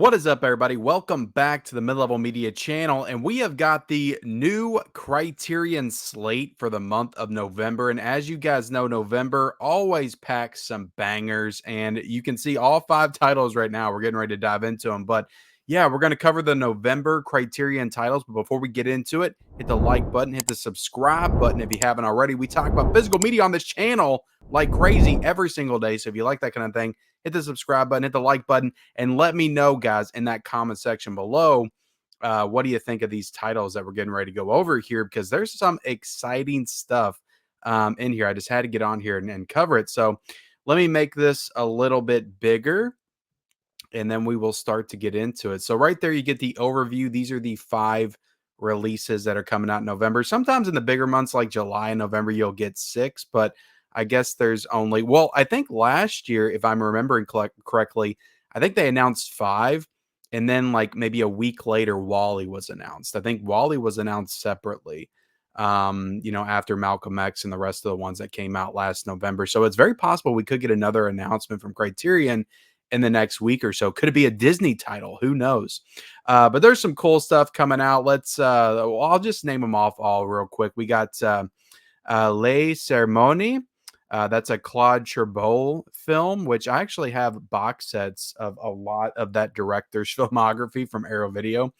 What is up, everybody? Welcome back to the Mid-Level Media channel, and we have got the new Criterion slate for the month of November. And as you guys know, November always packs some bangers, and you can see all 5 titles right now. We're getting ready to dive into them, but yeah, we're going to cover the November Criterion titles. But before we get into it, hit the like button, hit the subscribe button if you haven't already. We talk about physical media on this channel like crazy every single day. So if you like that kind of thing, hit the subscribe button, hit the like button, and let me know, guys, in that comment section below, what do you think of these titles that we're getting ready to go over here? Because there's some exciting stuff in here. I just had to get on here and cover it. So let me make this a little bit bigger, and then we will start to get into it. So right there, you get the overview. These are the 5 releases that are coming out in November. Sometimes in the bigger months like July and November, you'll get 6, but I guess there's only, well, I think last year, if I'm remembering correctly, I think they announced 5, and then like maybe a week later, Wally was announced. I think Wally was announced separately, after Malcolm X and the rest of the ones that came out last November. So it's very possible we could get another announcement from Criterion in the next week or so. Could it be a Disney title? Who knows? But there's some cool stuff coming out. I'll just name them off all real quick. We got Les Ceremonie. That's a Claude Chabrol film, which I actually have box sets of a lot of that director's filmography from Arrow Video.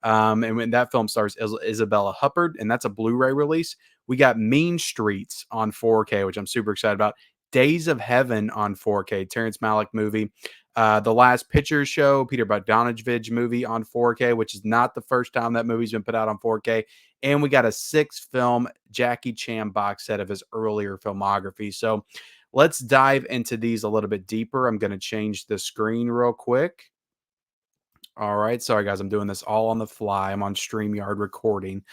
And when that film stars Isabella Huppert, and that's a Blu-ray release. We got Mean Streets on 4K, which I'm super excited about. Days of Heaven on 4K, Terrence Malick movie. The Last Picture Show, Peter Bogdanovich movie on 4K, which is not the first time that movie's been put out on 4K. And we got a 6-film Jackie Chan box set of his earlier filmography. So let's dive into these a little bit deeper. I'm going to change the screen real quick. All right. Sorry, guys. I'm doing this all on the fly. I'm on StreamYard recording.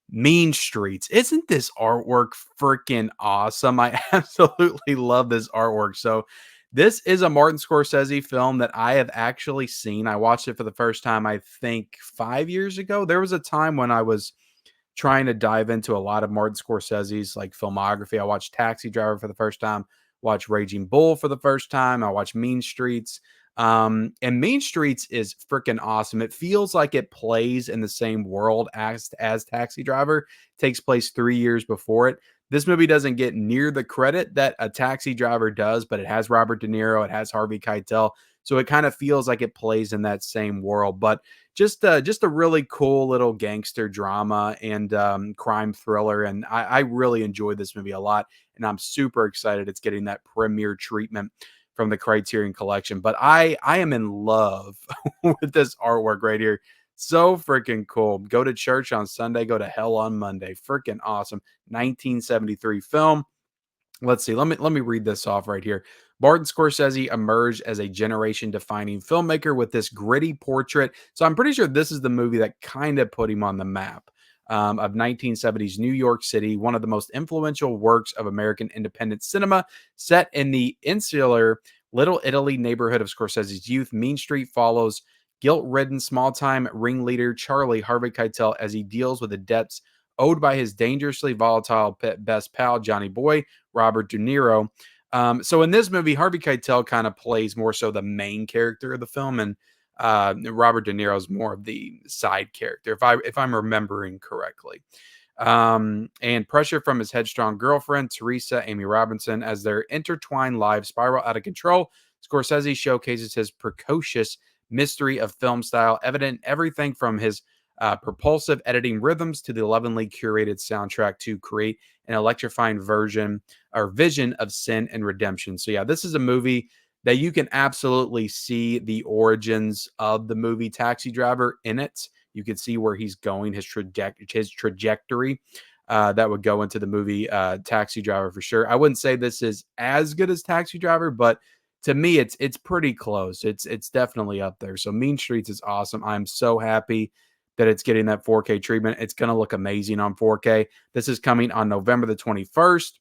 Mean Streets. Isn't this artwork freaking awesome? I absolutely love this artwork. So this is a Martin Scorsese film that I have actually seen. I watched it for the first time, I think 5 years ago. There was a time when I was trying to dive into a lot of Martin Scorsese's like filmography. I watched Taxi Driver for the first time, watched Raging Bull for the first time. I watched Mean Streets. And Mean Streets is freaking awesome. It feels like it plays in the same world as Taxi Driver. It takes place 3 years before it. This movie doesn't get near the credit that a Taxi Driver does, but it has Robert De Niro, it has Harvey Keitel, so it kind of feels like it plays in that same world. But just a really cool little gangster drama and crime thriller, and I really enjoyed this movie a lot, and I'm super excited it's getting that premiere treatment from the Criterion Collection. But I am in love with this artwork right here. So freaking cool. Go to church on Sunday, go to hell on Monday. Freaking awesome. 1973 film. Let's see. Let me read this off right here. Martin Scorsese emerged as a generation-defining filmmaker with this gritty portrait. So I'm pretty sure this is the movie that kind of put him on the map of 1970s New York City, one of the most influential works of American independent cinema, set in the insular Little Italy neighborhood of Scorsese's youth. Mean Street follows guilt-ridden small-time ringleader Charlie Harvey Keitel as he deals with the debts owed by his dangerously volatile best pal, Johnny Boy, Robert De Niro. So in this movie, Harvey Keitel kind of plays more so the main character of the film, and Robert De Niro is more of the side character, if I'm remembering correctly. And pressure from his headstrong girlfriend, Teresa Amy Robinson, as their intertwined lives spiral out of control. Scorsese showcases his precocious mystery of film style, evident in everything from his propulsive editing rhythms to the lovingly curated soundtrack to create an electrifying vision of sin and redemption. So yeah, this is a movie that you can absolutely see the origins of the movie Taxi Driver in it. You can see where he's going, his trajectory that would go into the movie Taxi Driver for sure. I wouldn't say this is as good as Taxi Driver, but to me, it's pretty close. It's definitely up there. So Mean Streets is awesome. I'm so happy that it's getting that 4K treatment. It's going to look amazing on 4K. This is coming on November the 21st.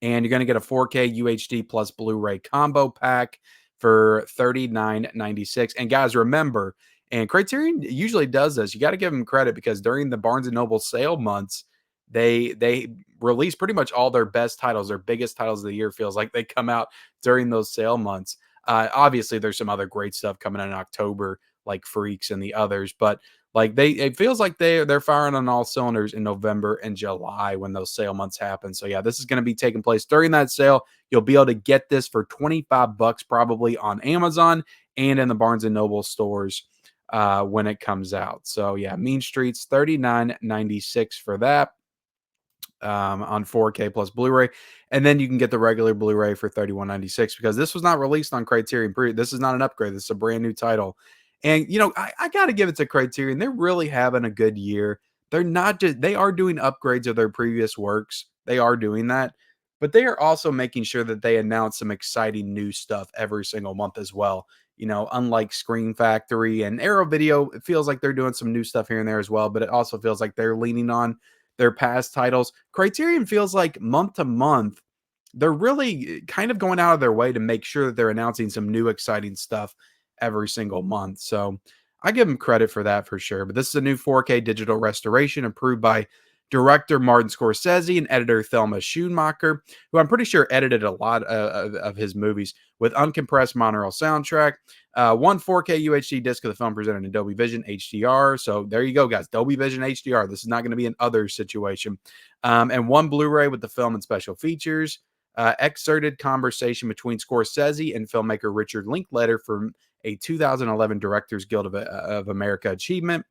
And you're going to get a 4K UHD plus Blu-ray combo pack for $39.96. And guys, remember, and Criterion usually does this. You got to give them credit because during the Barnes & Noble sale months, they release pretty much all their best titles, their biggest titles of the year. Feels like they come out during those sale months. Obviously, there's some other great stuff coming in October, like Freaks and the others. But like it feels like they're firing on all cylinders in November and July when those sale months happen. So yeah, this is going to be taking place during that sale. You'll be able to get this for 25 bucks probably on Amazon and in the Barnes and Noble stores when it comes out. So yeah, Mean Streets 39.96 for that on 4K plus Blu-ray, and then you can get the regular Blu-ray for 31.96 because this was not released on Criterion. This is not an upgrade. This is a brand new title, and I got to give it to Criterion. They're really having a good year. They're not just they are doing upgrades of their previous works. They are doing that, but they are also making sure that they announce some exciting new stuff every single month as well. Unlike Screen Factory and Arrow Video, it feels like they're doing some new stuff here and there as well, but it also feels like they're leaning on their past titles. Criterion feels like month to month, they're really kind of going out of their way to make sure that they're announcing some new exciting stuff every single month. So I give them credit for that for sure. But this is a new 4K digital restoration approved by director Martin Scorsese and editor Thelma Schoonmaker, who I'm pretty sure edited a lot of his movies, with uncompressed monorail soundtrack. One 4K UHD disc of the film presented in Dolby Vision HDR. So there you go, guys. Dolby Vision HDR. This is not going to be an other situation. And one Blu-ray with the film and special features. Excerpted conversation between Scorsese and filmmaker Richard Linklater from a 2011 Directors Guild of America achievement,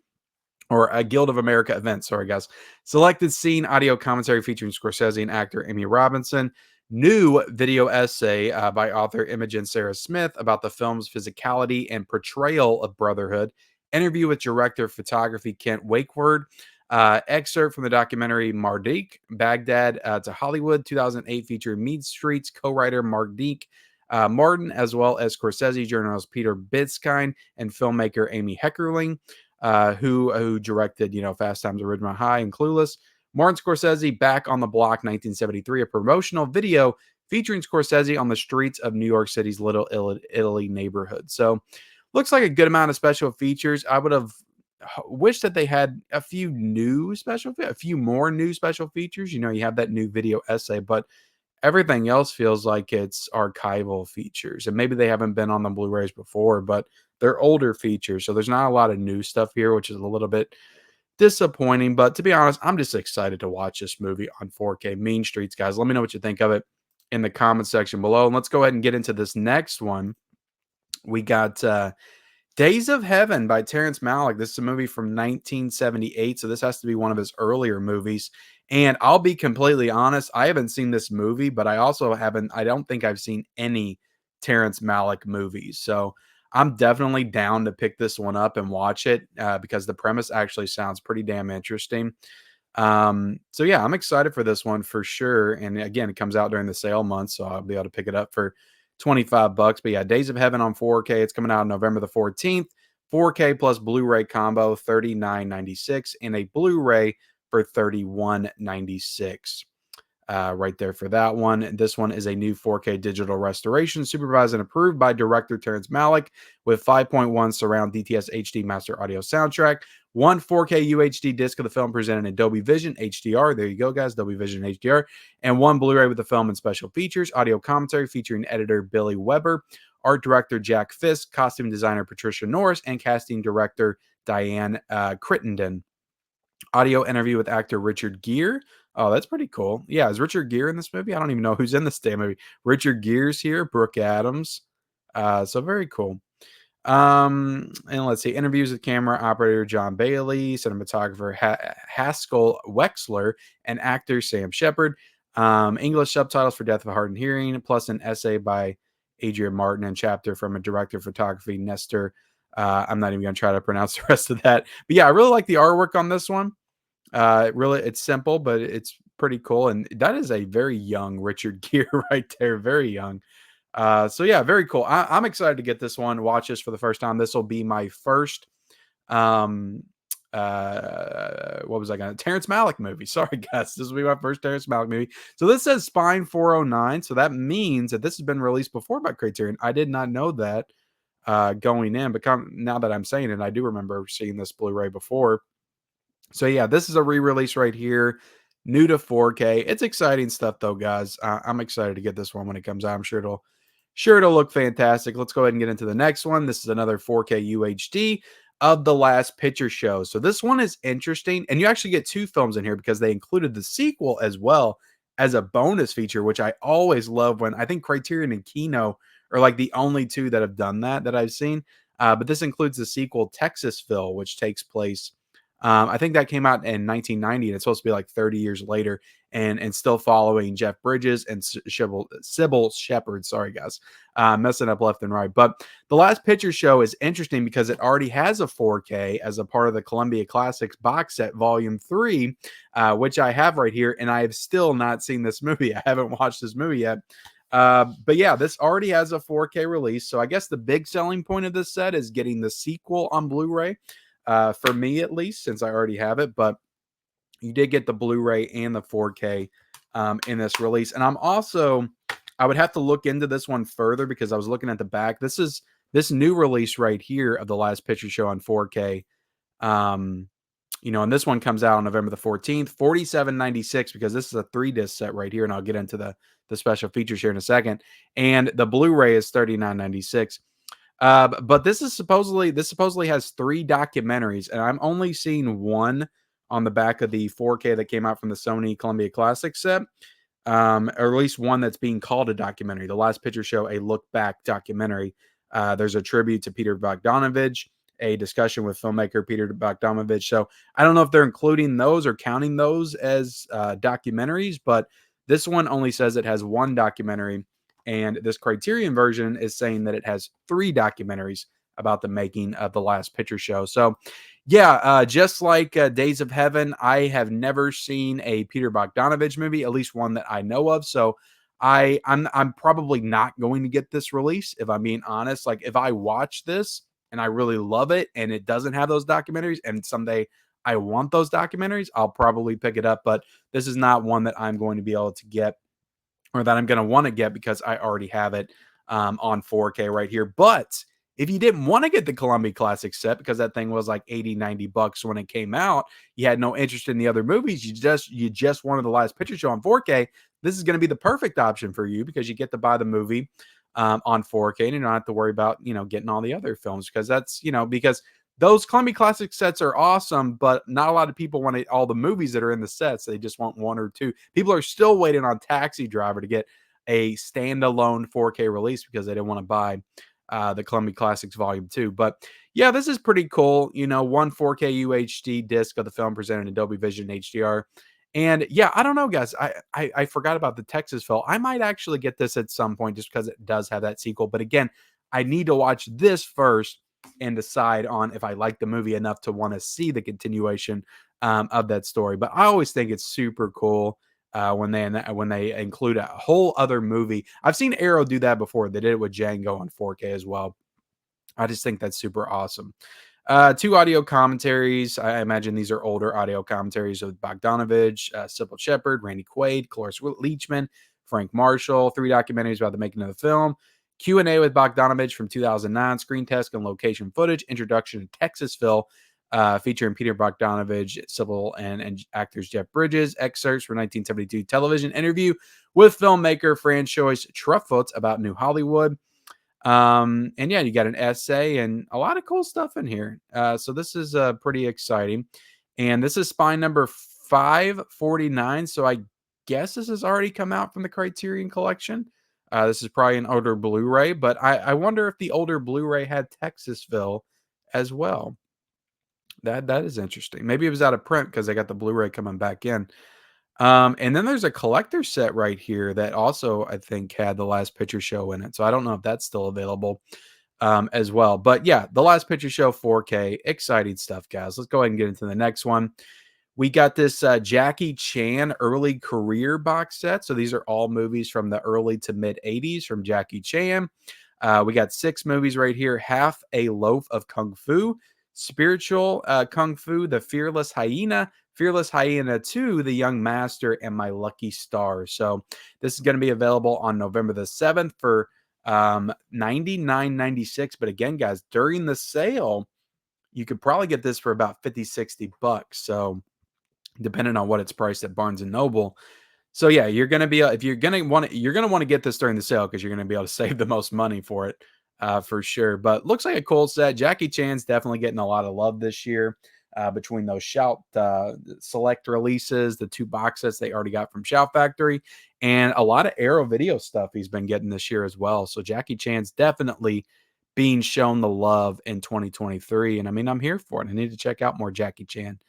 or a Guild of America event. Sorry, guys. Selected scene audio commentary featuring Scorsese and actor Amy Robinson. New video essay by author Imogen Sarah Smith about the film's physicality and portrayal of brotherhood. Interview with director of photography Kent Wakeward. Excerpt from the documentary Mardik, Baghdad to Hollywood, 2008, featuring Mead Street's co-writer Mardik Martin, as well as Scorsese journalist Peter Bitskind and filmmaker Amy Heckerling, who directed, Fast Times at Ridgemont High and Clueless. Martin Scorsese back on the block, 1973, a promotional video featuring Scorsese on the streets of New York City's Little Italy neighborhood. So looks like a good amount of special features. I would have wished that they had a few more new special features. You have that new video essay, but everything else feels like it's archival features. And maybe they haven't been on the Blu-rays before, but they're older features. So there's not a lot of new stuff here, which is a little bit disappointing. But to be honest, I'm just excited to watch this movie on 4K. Mean Streets, guys. Let me know what you think of it in the comment section below. And let's go ahead and get into this next one. We got Days of Heaven by Terrence Malick. This is a movie from 1978, so this has to be one of his earlier movies. And I'll be completely honest, I haven't seen this movie, but I don't think I've seen any Terrence Malick movies. So I'm definitely down to pick this one up and watch it because the premise actually sounds pretty damn interesting. So yeah, I'm excited for this one for sure. And again, it comes out during the sale month, so I'll be able to pick it up for 25 bucks. But yeah, Days of Heaven on 4K. It's coming out November the 14th. 4K plus Blu-ray combo, $39.96, and a Blu-ray for $31.96. Right there for that one. This one is a new 4K digital restoration, supervised and approved by director Terrence Malick, with 5.1 surround DTS HD master audio soundtrack, one 4K UHD disc of the film presented in Dolby Vision HDR. There you go, guys, Dolby Vision HDR, and one Blu-ray with the film and special features, audio commentary featuring editor Billy Weber, art director Jack Fisk, costume designer Patricia Norris, and casting director Diane Crittenden. Audio interview with actor Richard Gere. Oh, that's pretty cool. Yeah, is Richard Gere in this movie? I don't even know who's in this damn movie. Richard Gere's here, Brooke Adams. So very cool. And let's see, interviews with camera operator John Bailey, cinematographer Haskell Wexler, and actor Sam Shepard. English subtitles for Death of Heart and Hearing, plus an essay by Adrian Martin and chapter from a director of photography, Nestor. I'm not even going to try to pronounce the rest of that. But yeah, I really like the artwork on this one. It's simple, but it's pretty cool. And that is a very young Richard Gere right there. Very young. So yeah, very cool. I'm excited to get this one, watch this for the first time. This will be my first, what was I going to, Terrence Malick movie. Sorry, guys. This will be my first Terrence Malick movie. So this says Spine 409. So that means that this has been released before by Criterion. I did not know that going in, but now that I'm saying it, I do remember seeing this Blu-ray before. So yeah, this is a re-release right here, new to 4K. It's exciting stuff though, guys. I'm excited to get this one when it comes out. I'm sure it'll Sure, it'll look fantastic. Let's go ahead and get into the next one. This is another 4K UHD of The Last Picture Show. So this one is interesting, and you actually get two films in here because they included the sequel as well as a bonus feature, which I always love when I think Criterion and Kino are like the only two that have done that I've seen. But this includes the sequel Texasville, which takes place. I think that came out in 1990, and it's supposed to be like 30 years later, and still following Jeff Bridges and Sybil Shepherd. Sorry, guys, messing up left and right. But The Last Picture Show is interesting because it already has a 4K as a part of the Columbia Classics box set, Volume 3, which I have right here, and I have still not seen this movie. I haven't watched this movie yet. But yeah, this already has a 4K release. So I guess the big selling point of this set is getting the sequel on Blu-ray, for me at least, since I already have it. But you did get the Blu-ray and the 4K in this release. And I would have to look into this one further because I was looking at the back. This new release right here of The Last Picture Show on 4K. Um, and this one comes out on November the 14th, $47.96, because this is a 3-disc set right here, and I'll get into the special features here in a second. And the Blu-ray is $39.96. But this supposedly has 3 documentaries, and I'm only seeing one on the back of the 4K that came out from the Sony Columbia Classic set, or at least one that's being called a documentary. The Last Picture Show, a look back documentary. There's a tribute to Peter Bogdanovich, a discussion with filmmaker Peter Bogdanovich. So I don't know if they're including those or counting those as documentaries, but this one only says it has one documentary, and this Criterion version is saying that it has 3 documentaries about the making of The Last Picture Show. So yeah, just like Days of Heaven, I have never seen a Peter Bogdanovich movie, at least one that I know of. So I'm probably not going to get this release, if I'm being honest. Like, if I watch this and I really love it and it doesn't have those documentaries, and someday I want those documentaries, I'll probably pick it up. But this is not one that I'm going to be able to get, or that I'm going to want to get, because I already have it on 4K right here. But if you didn't want to get the Columbia Classic set because that thing was like 80, $90 when it came out, you had no interest in the other movies, you just wanted The Last Picture Show on 4K, this is going to be the perfect option for you, because you get to buy the movie on 4K, and you don't have to worry about, getting all the other films, because because those Columbia Classic sets are awesome, but not a lot of people want all the movies that are in the sets. They just want 1 or 2. People are still waiting on Taxi Driver to get a standalone 4K release because they didn't want to buy the Columbia Classics Volume 2. But yeah, this is pretty cool. One 4K UHD disc of the film presented in Dolby Vision HDR. And yeah, I don't know, guys. I forgot about the Texas film. I might actually get this at some point just because it does have that sequel. But again, I need to watch this first and decide on if I like the movie enough to want to see the continuation of that story. But I always think it's super cool when they include a whole other movie. I've seen Arrow do that before. They did it with Django on 4K as well. I just think that's super awesome. 2 audio commentaries. I imagine these are older audio commentaries of Bogdanovich, Sybil Shepherd, Randy Quaid, Cloris Leachman, Frank Marshall. 3 documentaries about the making of the film. Q&A with Bogdanovich from 2009, screen test and location footage, introduction to Texasville, featuring Peter Bogdanovich, Sybil, and actors Jeff Bridges, excerpts from 1972 television interview with filmmaker Francois Truffaut about New Hollywood. And yeah, you got an essay and a lot of cool stuff in here. So this is pretty exciting. And this is spine number 549. So I guess this has already come out from the Criterion collection. This is probably an older Blu-ray, but I wonder if the older Blu-ray had Texasville as well. That is interesting. Maybe it was out of print because they got the Blu-ray coming back in. And then there's a collector set right here that also, I think, had The Last Picture Show in it. So I don't know if that's still available as well. But yeah, The Last Picture Show 4K. Exciting stuff, guys. Let's go ahead and get into the next one. We got this Jackie Chan early career box set. So these are all movies from the early to mid 80s from Jackie Chan. We got 6 movies right here. Half a Loaf of Kung Fu, Spiritual Kung Fu, The Fearless Hyena, Fearless Hyena 2, The Young Master, and My Lucky Star. So this is going to be available on November the 7th for $99.96. But again, guys, during the sale, you could probably get this for about $50, $60. So depending on what it's priced at Barnes and Noble. So yeah, you're gonna be if you're gonna want to get this during the sale because you're gonna be able to save the most money for it, for sure. But looks like a cool set. Jackie Chan's definitely getting a lot of love this year, between those Shout select releases, the two box sets they already got from Shout Factory, and a lot of Arrow Video stuff he's been getting this year as well. So Jackie Chan's definitely being shown the love in 2023, and I mean I'm here for it. I need to check out more Jackie Chan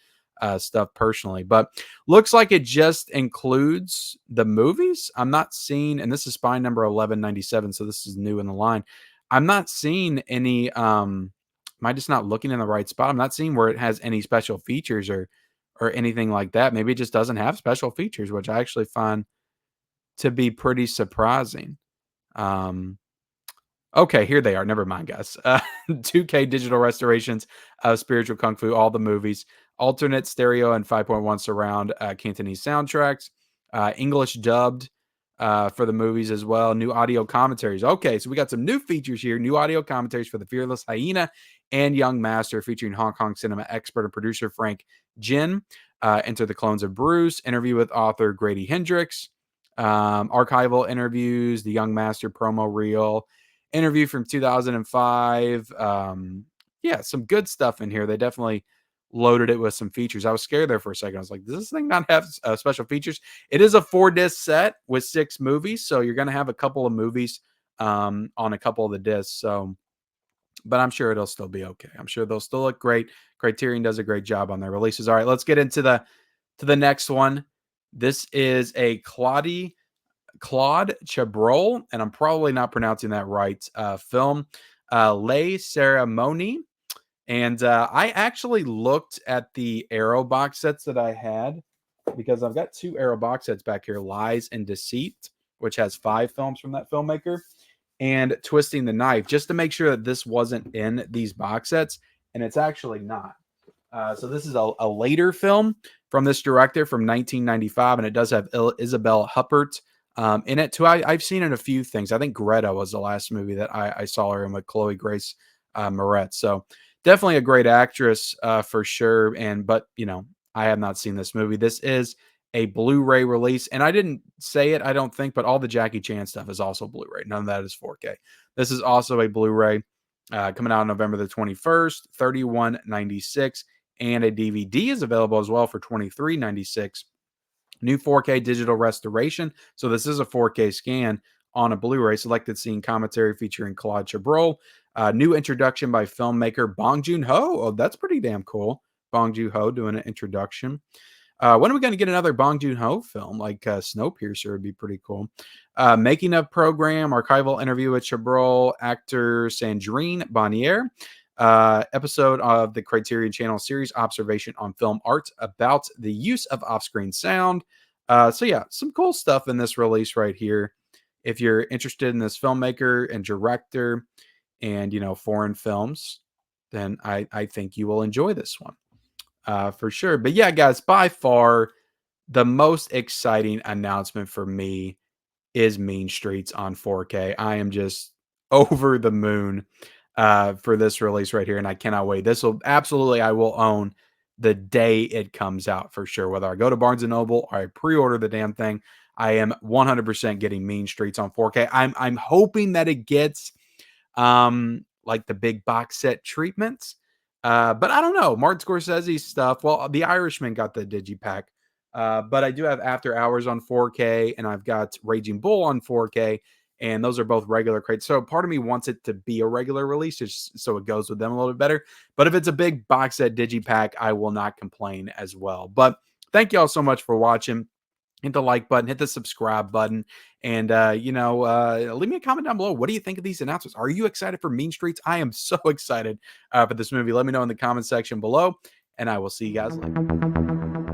stuff personally, but looks like it just includes the movies. I'm not seeing, and this is spine number 1197, so this is new in the line. I'm not seeing any. Am I just not looking in the right spot? I'm not seeing where it has any special features or anything like that. Maybe it just doesn't have special features, which I actually find to be pretty surprising. Um, Okay, here they are. Never mind, guys. 2K digital restorations of Spiritual Kung Fu, all the movies, alternate stereo and 5.1 surround Cantonese soundtracks, English dubbed for the movies as well, new audio commentaries. Okay, so we got some new features here, new audio commentaries for The Fearless Hyena and Young Master, featuring Hong Kong cinema expert and producer Frank Jin. Enter the Clones of Bruce, interview with author Grady Hendrix, archival interviews, the Young Master promo reel, interview from 2005. Yeah, some good stuff in here. They definitely loaded it with some features. I was scared there for a second. I was like, does this thing not have special features? It is a 4-disc set with 6 movies, so you're going to have a couple of movies on a couple of the discs. So, but I'm sure it'll still be okay. I'm sure they'll still look great. Criterion does a great job on their releases. All right, let's get into the next one. This is a Claude Chabrol, and I'm probably not pronouncing that right, film, Les Cérémonies. And I actually looked at the Arrow box sets that I had because I've got 2 Arrow box sets back here, Lies and Deceit, which has 5 films from that filmmaker, and Twisting the Knife, just to make sure that this wasn't in these box sets, and it's actually not. So this is a later film from this director from 1995, and it does have Isabel Huppert in it too. I've seen in a few things. I think Greta was the last movie that I saw her in with Chloe Grace Moretz. So definitely a great actress for sure. But I have not seen this movie. This is a Blu-ray release, and I didn't say it, I don't think, but all the Jackie Chan stuff is also Blu-ray. None of that is 4K. This is also a Blu-ray coming out on November the 21st, $31.96. And a DVD is available as well for $23.96. New 4K digital restoration. So this is a 4K scan on a Blu-ray. Selected scene commentary featuring Claude Chabrol. New introduction by filmmaker Bong Joon-ho. Oh, that's pretty damn cool. Bong Joon-ho doing an introduction. When are we going to get another Bong Joon-ho film? Like Snowpiercer would be pretty cool. Making of program, archival interview with Chabrol, actor Sandrine Bonnier. Episode of the Criterion Channel series, Observation on Film Art, about the use of off-screen sound. So yeah, some cool stuff in this release right here. If you're interested in this filmmaker and director and, foreign films, then I think you will enjoy this one for sure. But yeah, guys, by far the most exciting announcement for me is Mean Streets on 4K. I am just over the moon for this release right here, and I cannot wait. This will absolutely, I will own the day it comes out for sure. Whether I go to Barnes and Noble or I pre-order the damn thing, I am 100% getting Mean Streets on 4K. I'm hoping that it gets like the big box set treatments. But I don't know. Martin Scorsese stuff. Well, The Irishman got the digipack. But I do have After Hours on 4K, and I've got Raging Bull on 4K, and those are both regular crates. So part of me wants it to be a regular release, just so it goes with them a little bit better. But if it's a big box set digipack, I will not complain as well. But thank you all so much for watching. Hit the like button, hit the subscribe button, and leave me a comment down below. What do you think of these announcements? Are you excited for Mean Streets? I am so excited for this movie. Let me know in the comment section below, and I will see you guys later.